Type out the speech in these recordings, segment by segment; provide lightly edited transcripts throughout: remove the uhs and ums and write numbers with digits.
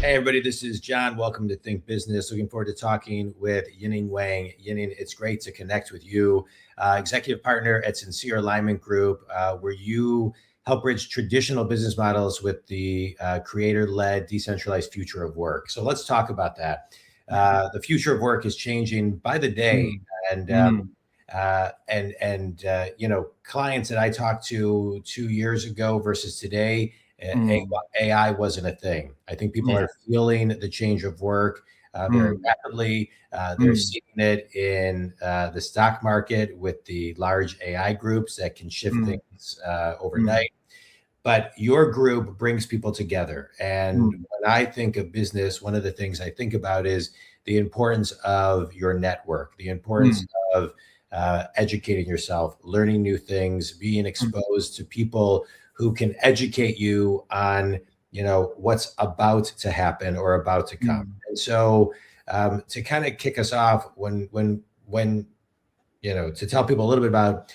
Hey, everybody, this is John. Welcome to Think Business. Looking forward to talking with Yining Wang. Yining, it's great to connect with you. Executive partner at Sincere Alignment Group, where you help bridge traditional business models with the creator-led decentralized future of work. So let's talk about that. The future of work is changing by the day, and clients that I talked to 2 years ago versus today, AI wasn't a thing. I think people are feeling the change of work very rapidly. They're seeing it in the stock market with the large AI groups that can shift things overnight. But your group brings people together. And when I think of business, one of the things I think about is the importance of your network, the importance of educating yourself, learning new things, being exposed to people who can educate you on, what's about to happen or about to come. And so to kind of kick us off, when to tell people a little bit about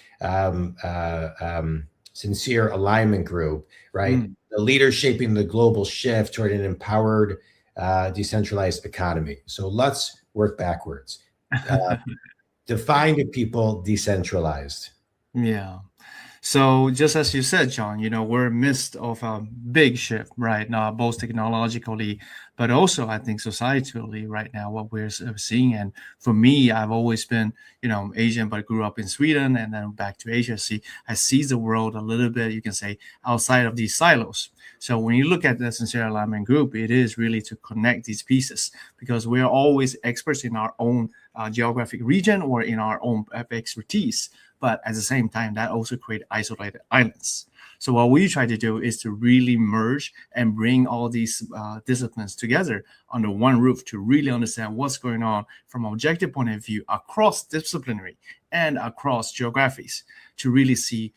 Sincere Alignment Group, right? The leaders shaping the global shift toward an empowered, decentralized economy. So let's work backwards. Define to people decentralized. Yeah. So just as you said, John, we're in the midst of a big shift right now, both technologically, but also I think societally right now, what we're seeing. And for me, I've always been, Asian, but grew up in Sweden and then back to Asia. I see the world a little bit, you can say, outside of these silos. So when you look at the Sincere Alignment Group, it is really to connect these pieces because we're always experts in our own geographic region or in our own expertise. But at the same time, that also creates isolated islands. So what we try to do is to really merge and bring all these disciplines together under one roof to really understand what's going on from an objective point of view across disciplinary and across geographies to really see,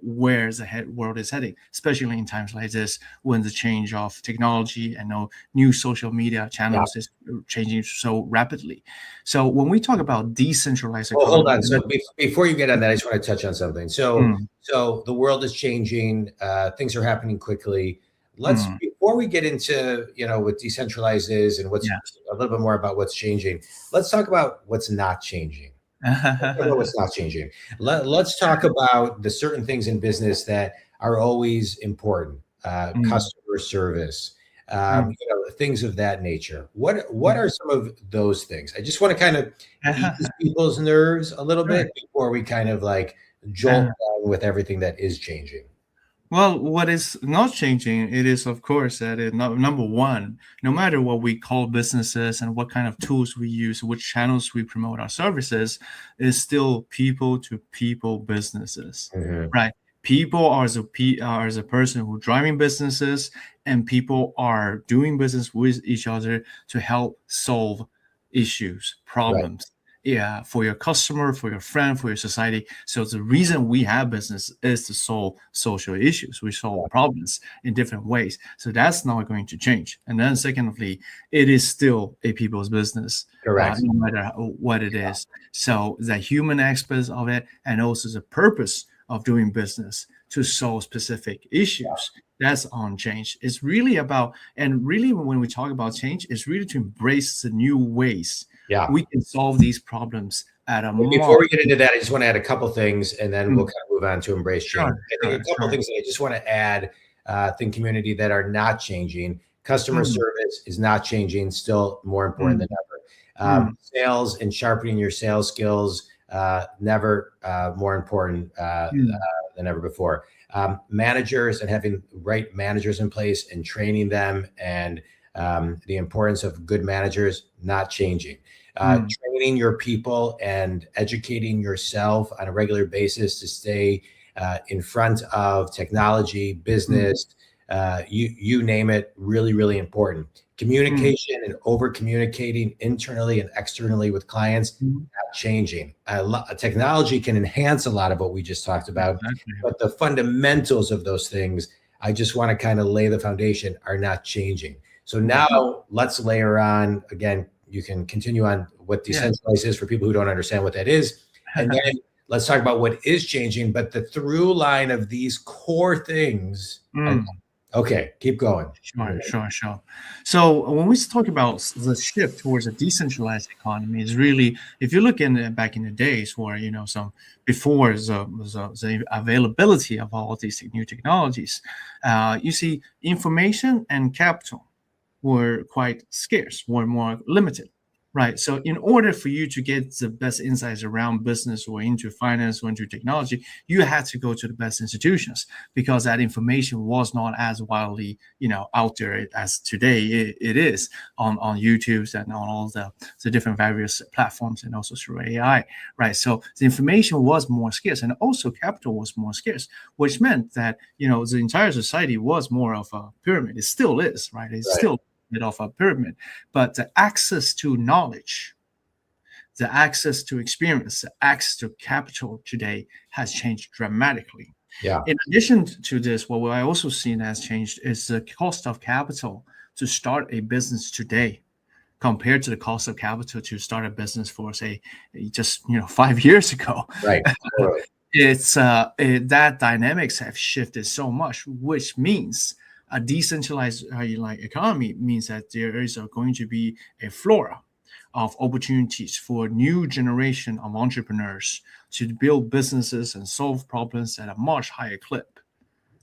where the world is heading, especially in times like this when the change of technology and new social media channels is changing so rapidly. So when we talk about decentralized economy, hold on. So before you get on that, I just want to touch on something. So the world is changing. Things are happening quickly. Before we get into, what decentralized is and what's a little bit more about what's changing, let's talk about what's not changing. What's not changing. Let's talk about the certain things in business that are always important. Customer service, things of that nature. What are some of those things? I just want to kind of ease people's nerves a little bit before we kind of like jolt down with everything that is changing. Well, what is not changing, it is, of course, that number one, no matter what we call businesses and what kind of tools we use, which channels we promote our services, is still people-to-people businesses, right? People are the person who driving businesses, and people are doing business with each other to help solve issues, problems. Yeah, for your customer, for your friend, for your society. So the reason we have business is to solve social issues. We solve problems in different ways. So that's not going to change. And then secondly, it is still a people's business, correct, no matter what it is. So the human aspects of it and also the purpose of doing business to solve specific issues. That's unchanged. It's really about, and really when we talk about change, it's really to embrace the new ways we can solve these problems at a Before we get into that, I just want to add a couple things, and then we'll kind of move on to embrace change. I think a couple things that I just want to add, Think Community, that are not changing. Customer service is not changing, still more important than ever. Sales and sharpening your sales skills, never more important than ever before. Managers and having right managers in place and training them, and the importance of good managers, not changing. Training your people and educating yourself on a regular basis to stay in front of technology, business, you name it, really, really important. Communication and over communicating internally and externally with clients, not changing. Technology can enhance a lot of what we just talked about, but the fundamentals of those things, I just want to kind of lay the foundation, are not changing. So now let's layer on, again, you can continue on what decentralized is for people who don't understand what that is. And then let's talk about what is changing. But the through line of these core things Okay, keep going. Sure. So when we talk about the shift towards a decentralized economy, is really, if you look back in the days where some before the availability of all these new technologies, you see information and capital were quite scarce, were more limited. Right. So in order for you to get the best insights around business or into finance or into technology, you had to go to the best institutions because that information was not as widely, out there as today it is on YouTube's and on all the different various platforms and also through AI. Right. So the information was more scarce and also capital was more scarce, which meant that, the entire society was more of a pyramid. It still is, right? It's still of a pyramid, but the access to knowledge, the access to experience, the access to capital today has changed dramatically. Yeah. In addition to this, what I also seen has changed is the cost of capital to start a business today compared to the cost of capital to start a business for, say, just 5 years ago. Right. It's that dynamics have shifted so much, which means a decentralized economy means that there is going to be a flora of opportunities for new generation of entrepreneurs to build businesses and solve problems at a much higher clip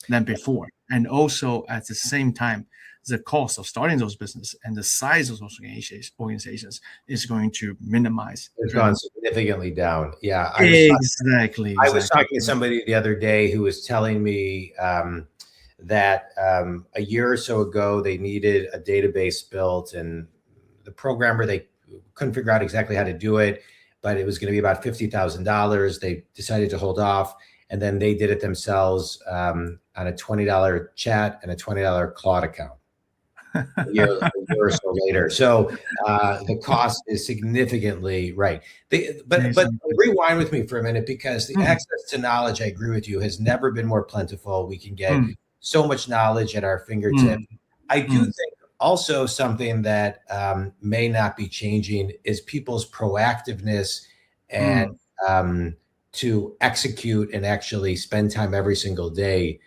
than before. And also at the same time, the cost of starting those businesses and the size of those organizations is going to minimize. It's gone significantly down. Yeah. Exactly. I was talking to somebody the other day who was telling me that a year or so ago, they needed a database built, and the programmer, they couldn't figure out exactly how to do it, but it was going to be about $50,000. They decided to hold off, and then they did it themselves on a $20 chat and a $20 Claude account. A year or so later. So the cost is significantly right. But rewind with me for a minute, because the access to knowledge, I agree with you, has never been more plentiful. We can get so much knowledge at our fingertips. I do think also something that may not be changing is people's proactiveness and to execute and actually spend time every single day,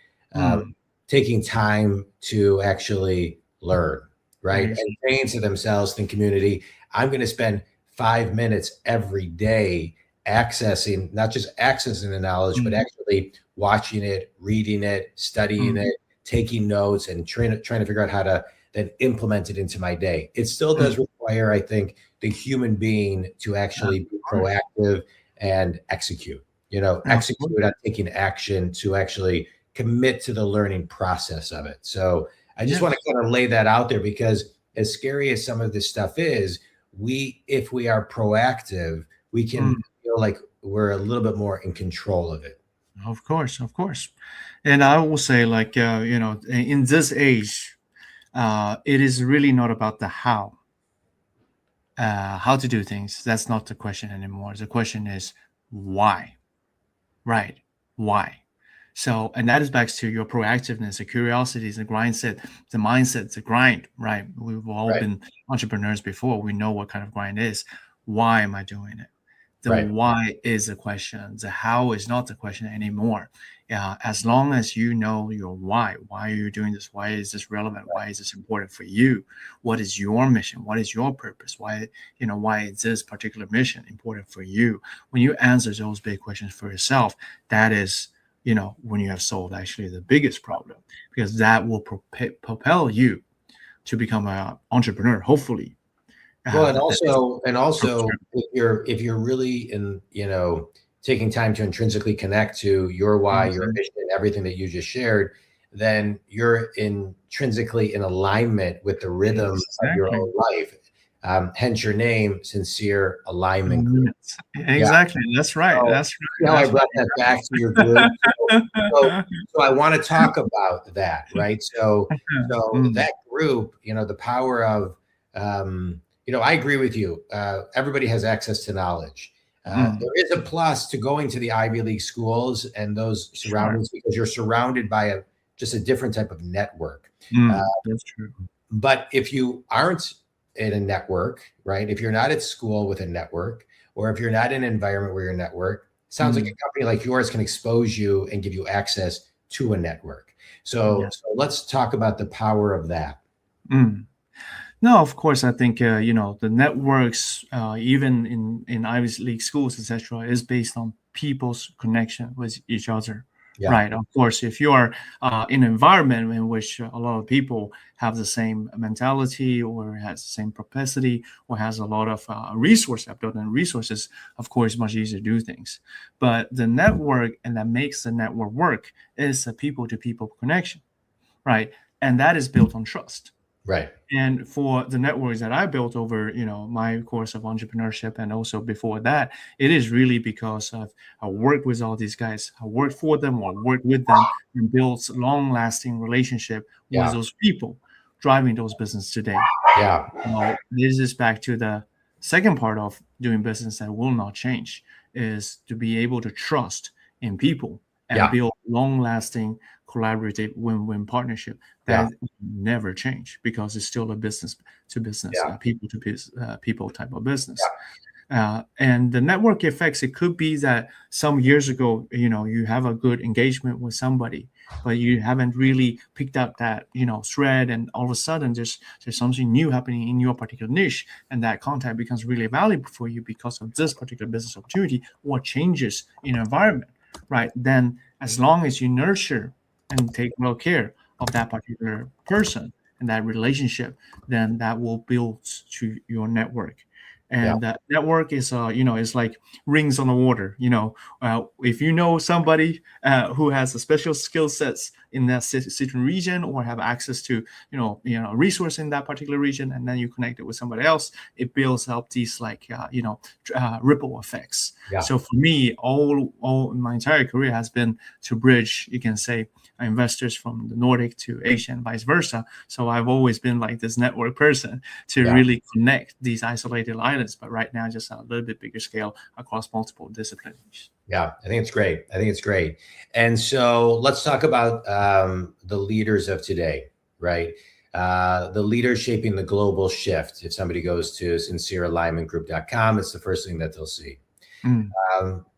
taking time to actually learn, right? And saying to themselves, the community, I'm going to spend 5 minutes every day accessing, not just accessing the knowledge, but actually watching it, reading it, studying it, taking notes, and trying to figure out how to then implement it into my day. It still does require, I think, the human being to actually be proactive and execute, execute on taking action to actually commit to the learning process of it. So I just want to kind of lay that out there, because as scary as some of this stuff is, if we are proactive, we can feel like we're a little bit more in control of it. Of course. And I will say, in this age, it is really not about the how to do things. That's not the question anymore. The question is why, right? Why? So, and that is back to your proactiveness, the curiosity, the mindset, the grind, right? We've all been entrepreneurs before. We know what kind of grind is. Why am I doing it? The why is the question. The how is not the question anymore. As long as you know your why are you doing this? Why is this relevant? Why is this important for you? What is your mission? What is your purpose? Why is this particular mission important for you? When you answer those big questions for yourself, that is, when you have solved actually the biggest problem, because that will propel you to become an entrepreneur, hopefully. Well, and also, if you're really taking time to intrinsically connect to your why, your mission, everything that you just shared, then you're intrinsically in alignment with the rhythm of your own life. Hence your name, Sincere Alignment Group. Exactly. Yeah. That's right. That's right. Now I brought that back to your group. So I want to talk about that, right? So that group, the power of, I agree with you. Everybody has access to knowledge. There is a plus to going to the Ivy League schools and those surroundings, because you're surrounded by just a different type of network. That's true. But if you aren't in a network, right? If you're not at school with a network, or if you're not in an environment where you're network, sounds like a company like yours can expose you and give you access to a network. So let's talk about the power of that. No, of course, I think the networks, even in Ivy League schools, etc., is based on people's connection with each other. Yeah. Right. Of course, if you are in an environment in which a lot of people have the same mentality or has the same propensity or has a lot of resources, of course, much easier to do things. But the network and that makes the network work is a people-to-people connection, right? And that is built on trust. Right. And for the networks that I built over, my course of entrepreneurship and also before that, it is really because I worked with all these guys. I worked for them or worked with them and built long-lasting relationship with those people driving those business today. Yeah. Now, this is back to the second part of doing business that will not change is to be able to trust in people and build long-lasting collaborative win-win partnership that never change because it's still a business to business, people to people type of business. And the network effects, it could be that some years ago, you have a good engagement with somebody, but you haven't really picked up that, thread, and all of a sudden there's something new happening in your particular niche, and that contact becomes really valuable for you because of this particular business opportunity or changes in environment, right? Then as long as you nurture and take well care of that particular person and that relationship, then that will build to your network. And that network is, it's like rings on the water. If you know somebody who has a special skill sets in that certain region or have access to, resource in that particular region, and then you connect it with somebody else, it builds up these ripple effects. So for me, all my entire career has been to bridge, you can say, investors from the Nordic to Asia and vice versa. So I've always been like this network person to really connect these isolated islands, but right now just on a little bit bigger scale across multiple disciplines. Yeah, I think it's great. And so let's talk about the leaders of today, right? The leaders shaping the global shift. If somebody goes to sincerealignmentgroup.com, it's the first thing that they'll see.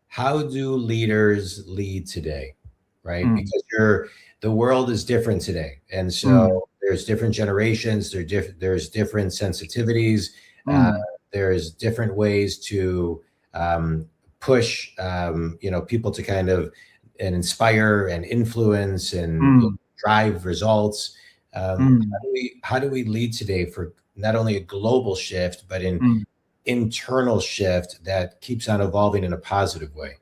How do leaders lead today, right? Because the world is different today. And so there's different generations, there's different sensitivities, there's different ways to push people to kind of inspire and influence and drive results. How do we lead today for not only a global shift, but an internal shift that keeps on evolving in a positive way?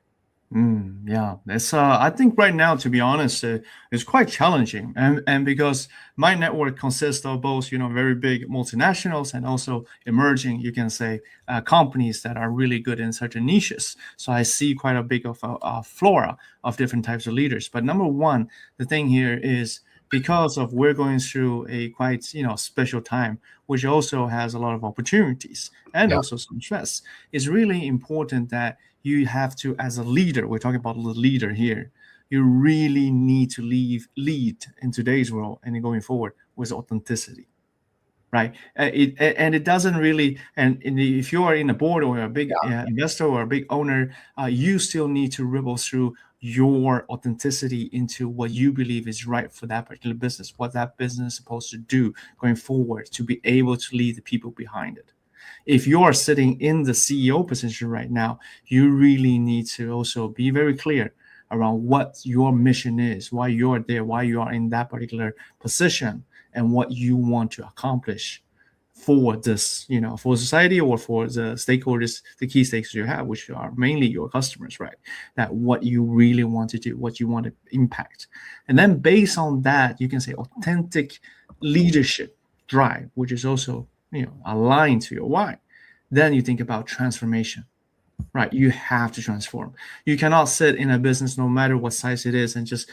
Yeah, it's I think right now, to be honest, it's quite challenging, and because my network consists of both, very big multinationals and also emerging, you can say, companies that are really good in certain niches. So I see quite a big of a flora of different types of leaders. But number one, the thing here is because of we're going through a quite special time, which also has a lot of opportunities and also some stress. It's really important that you have to, as a leader, we're talking about the leader here, you really need to lead in today's world and going forward with authenticity, right? It doesn't really, and if you are in a board or a big investor or a big owner, you still need to ripple through your authenticity into what you believe is right for that particular business, what that business is supposed to do going forward to be able to lead the people behind it. If you are sitting in the CEO position right now, you really need to also be very clear around what your mission is, why you're there, why you are in that particular position, and what you want to accomplish for this, for society or for the stakeholders, the key stakeholders you have, which are mainly your customers, right? That what you really want to do, what you want to impact. And then based on that, you can say authentic leadership drive, which is also aligned to your why. Then you think about transformation, right? You have to transform. You cannot sit in a business, no matter what size it is, and just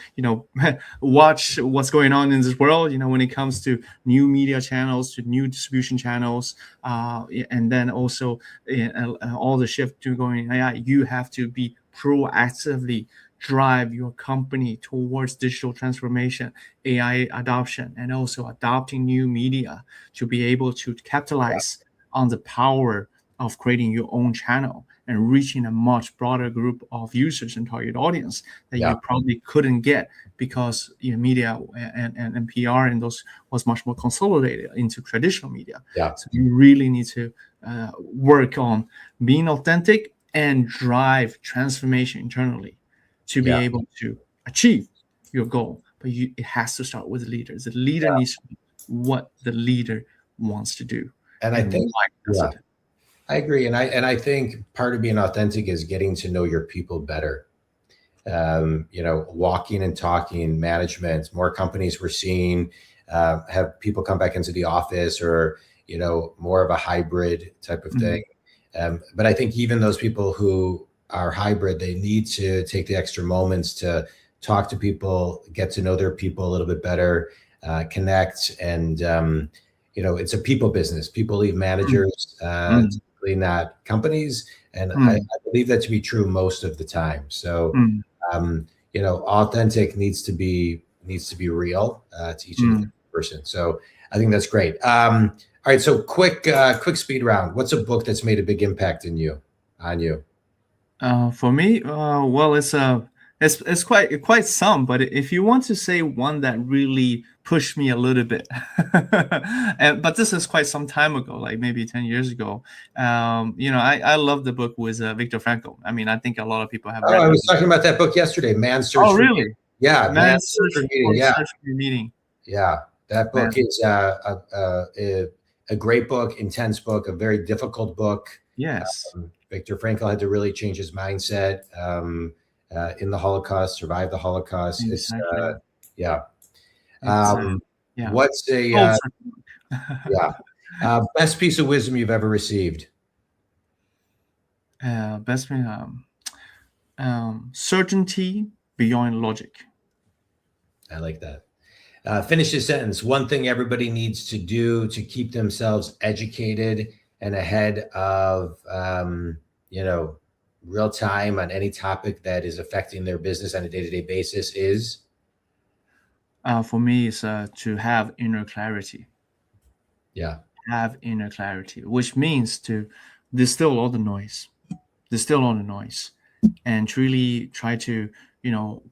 watch what's going on in this world. When it comes to new media channels, to new distribution channels, and then also all the shift to going AI. You have to be proactively drive your company towards digital transformation, AI adoption, and also adopting new media to be able to capitalize on the power of creating your own channel and reaching a much broader group of users and target audience that Yeah. you probably couldn't get because media and PR and those was much more consolidated into traditional media. Yeah. So you really need to work on being authentic and drive transformation internally to be Yeah. able to achieve your goal. But it has to start with the leaders. The leader Yeah. needs to be what the leader wants to do. And I think, why does yeah, it. I agree. And I think part of being authentic is getting to know your people better. Walking and talking management, more companies we're seeing have people come back into the office or, more of a hybrid type of thing. But I think even those people who are hybrid, they need to take the extra moments to talk to people, get to know their people a little bit better, connect. And, it's a people business. People leave managers, typically not companies. And I believe that to be true most of the time. So, authentic needs to be real to each and every person. So I think that's great. All right. So quick speed round. What's a book that's made a big impact on you? For me, well, it's quite some. But if you want to say one that really pushed me a little bit, but this is quite some time ago, like maybe 10 years ago. I love the book with Viktor Frankl. I mean, I think a lot of people have read. I was talking about that book yesterday, Man's Search. Oh, really? Yeah, Man's Search for Meaning. Yeah. Search for Meaning. Yeah, that book is a great book, intense book, a very difficult book. Yes. Viktor Frankl had to really change his mindset in the Holocaust, survive the Holocaust. Exactly. What's best piece of wisdom you've ever received? Best certainty beyond logic. I like that. Finish this sentence. One thing everybody needs to do to keep themselves educated and ahead of, real time on any topic that is affecting their business on a day-to-day basis is? For me, is to have inner clarity. Yeah. Have inner clarity, which means to distill all the noise, and truly try to,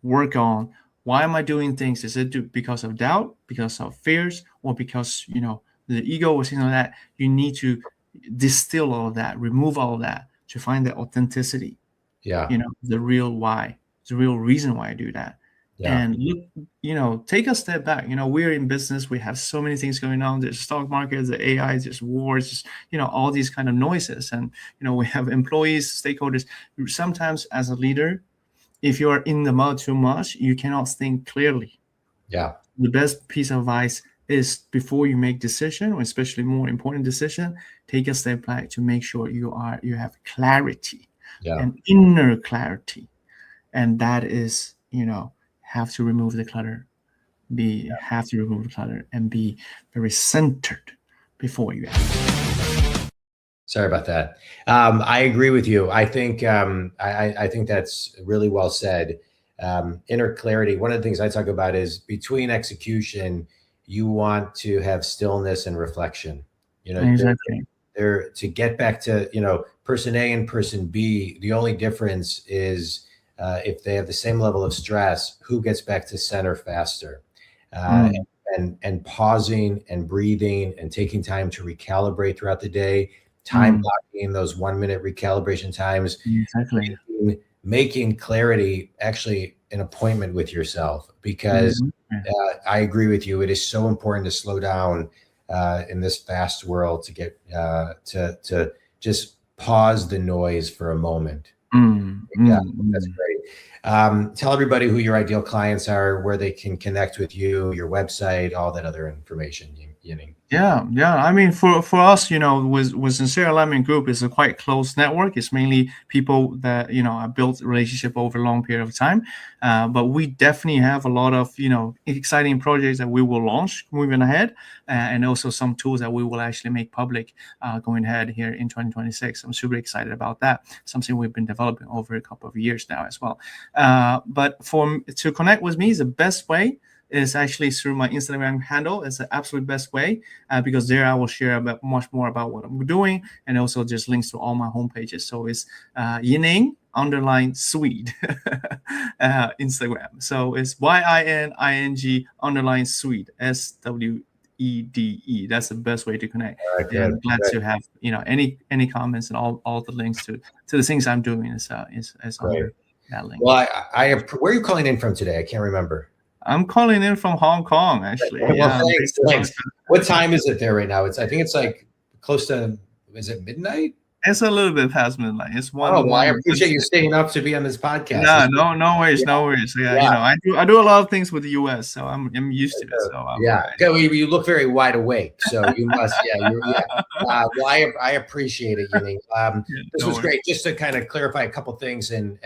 work on why am I doing things? Is it because of doubt, because of fears, or because, the ego or something like that? You need to distill all of that, remove all of that to find the authenticity. Yeah. The real why, the real reason why I do that. Yeah. And look, take a step back. We're in business. We have so many things going on. There's stock markets, the AI, there's wars, just, all these kind of noises. And, we have employees, stakeholders. Sometimes as a leader, if you are in the mud too much, you cannot think clearly. Yeah. The best piece of advice is before you make decision, or especially more important decision, take a step back to make sure you have clarity. Yeah. And inner clarity. And that is, have to remove the clutter, have to remove the clutter and be very centered before you act. Sorry about that. I agree with you. I think I think that's really well said. Inner clarity. One of the things I talk about is between execution, you want to have stillness and reflection. Exactly. They're to get back to person A and person B. The only difference is if they have the same level of stress, who gets back to center faster. And pausing and breathing and taking time to recalibrate throughout the day, time blocking those 1 minute recalibration times, exactly. Making clarity actually an appointment with yourself, because I agree with you. It is so important to slow down in this fast world, to get to just pause the noise for a moment. That's great. Tell everybody who your ideal clients are, where they can connect with you, your website, all that other information, Yining. Yeah. I mean, for us, with Sincere Alignment Group, is a quite close network. It's mainly people that have built a relationship over a long period of time. But we definitely have a lot of exciting projects that we will launch moving ahead, and also some tools that we will actually make public going ahead here in 2026. I'm super excited about that. Something we've been developing over a couple of years now as well. But to connect with me is the best way. is actually through my Instagram handle. It's the absolute best way because there I will share about much more about what I'm doing, and also just links to all my home pages. So it's Yining_Swede Instagram. So it's YINING_Swede SWEDE. That's the best way to connect. And glad to have any comments and all the links to the things I'm doing is under that link. Well, where are you calling in from today? I can't remember. I'm calling in from Hong Kong, actually. Well, thanks. What time is it there right now? I think it's like close to, is it midnight? It's a little bit past midnight. It's one. Oh, well, I appreciate you staying up to be on this podcast. Yeah, no worries. Yeah, I do a lot of things with the U.S., so I'm used to it. So you look very wide awake. So you must, Well, I appreciate it, Yining. This was great. Just to kind of clarify a couple things and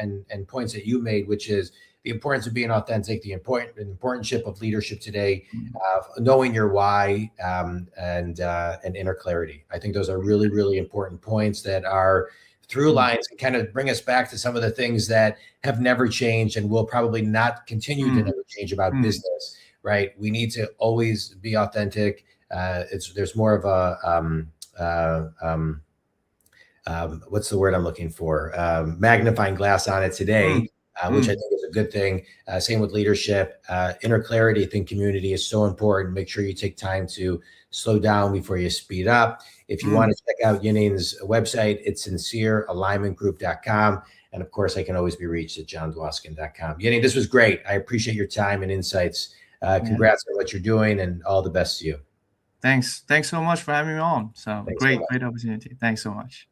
points that you made, which is the importance of being authentic, the importance of leadership today, knowing your why, and inner clarity. I think those are really, really important points that are through lines and kind of bring us back to some of the things that have never changed and will probably not continue to never change about business, right? We need to always be authentic. There's more of a, what's the word I'm looking for? Magnifying glass on it today. Which I think is a good thing. Same with leadership. Inner clarity, I think community is so important. Make sure you take time to slow down before you speed up. If you want to check out Yining's website, it's sincerealignmentgroup.com. And of course, I can always be reached at johndwoskin.com. Yining, this was great. I appreciate your time and insights. Congrats on what you're doing and all the best to you. Thanks so much for having me on. So great opportunity. Thanks so much.